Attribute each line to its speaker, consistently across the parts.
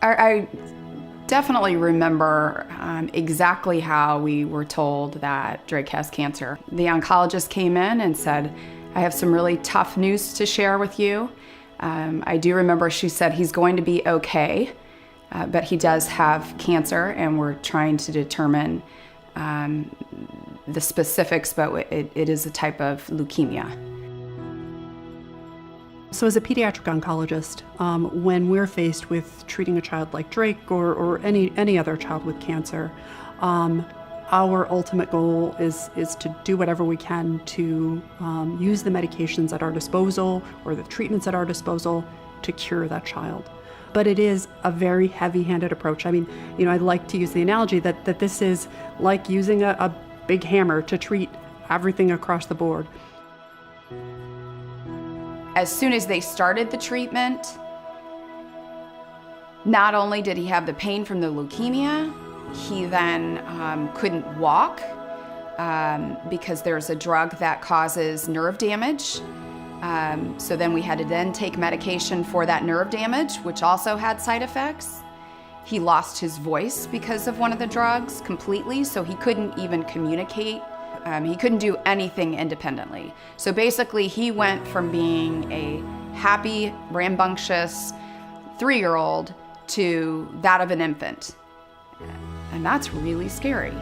Speaker 1: I definitely remember exactly how we were told that Drake has cancer. The oncologist came in and said, I have some really tough news to share with you. I do remember she said he's going to be okay, but he does have cancer, and we're trying to determine the specifics, but it is a type of leukemia.
Speaker 2: So as a pediatric oncologist, when we're faced with treating a child like Drake or any other child with cancer, our ultimate goal is to do whatever we can to use the medications at our disposal or the treatments at our disposal to cure that child. But it is a very heavy-handed approach. I mean, I'd like to use the analogy that this is like using a big hammer to treat everything across the board.
Speaker 1: As soon as they started the treatment, not only did he have the pain from the leukemia, he then couldn't walk because there's a drug that causes nerve damage. So then we had to then take medication for that nerve damage, which also had side effects. He lost his voice because of one of the drugs completely, so he couldn't even communicate. He couldn't do anything independently. So basically, he went from being a happy, rambunctious 3-year-old to that of an infant. And that's really scary.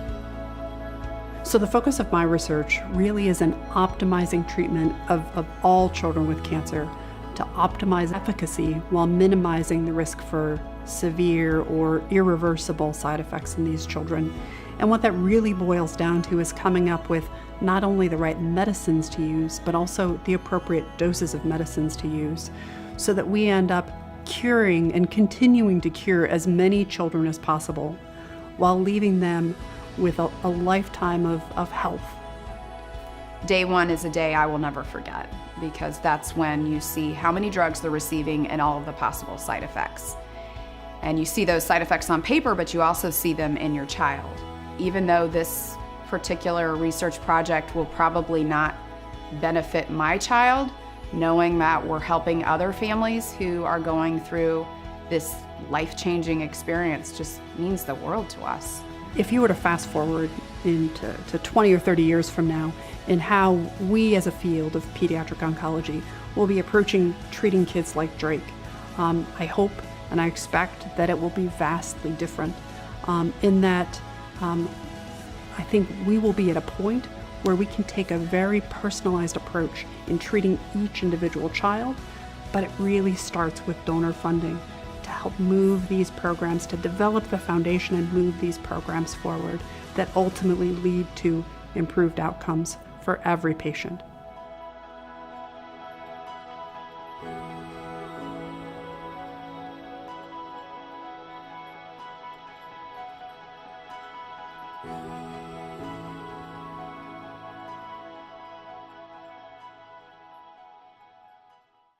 Speaker 2: So the focus of my research really is in optimizing treatment of all children with cancer to optimize efficacy while minimizing the risk for severe or irreversible side effects in these children. And what that really boils down to is coming up with not only the right medicines to use, but also the appropriate doses of medicines to use, so that we end up curing and continuing to cure as many children as possible, while leaving them with a lifetime of health.
Speaker 1: Day one is a day I will never forget, because that's when you see how many drugs they're receiving and all of the possible side effects. And you see those side effects on paper, but you also see them in your child. Even though this particular research project will probably not benefit my child, knowing that we're helping other families who are going through this life-changing experience just means the world to us.
Speaker 2: If you were to fast forward into 20 or 30 years from now, in how we as a field of pediatric oncology will be approaching treating kids like Drake, I hope and I expect that it will be vastly different in that I think we will be at a point where we can take a very personalized approach in treating each individual child, but it really starts with donor funding to help move these programs, to develop the foundation and move these programs forward that ultimately lead to improved outcomes for every patient.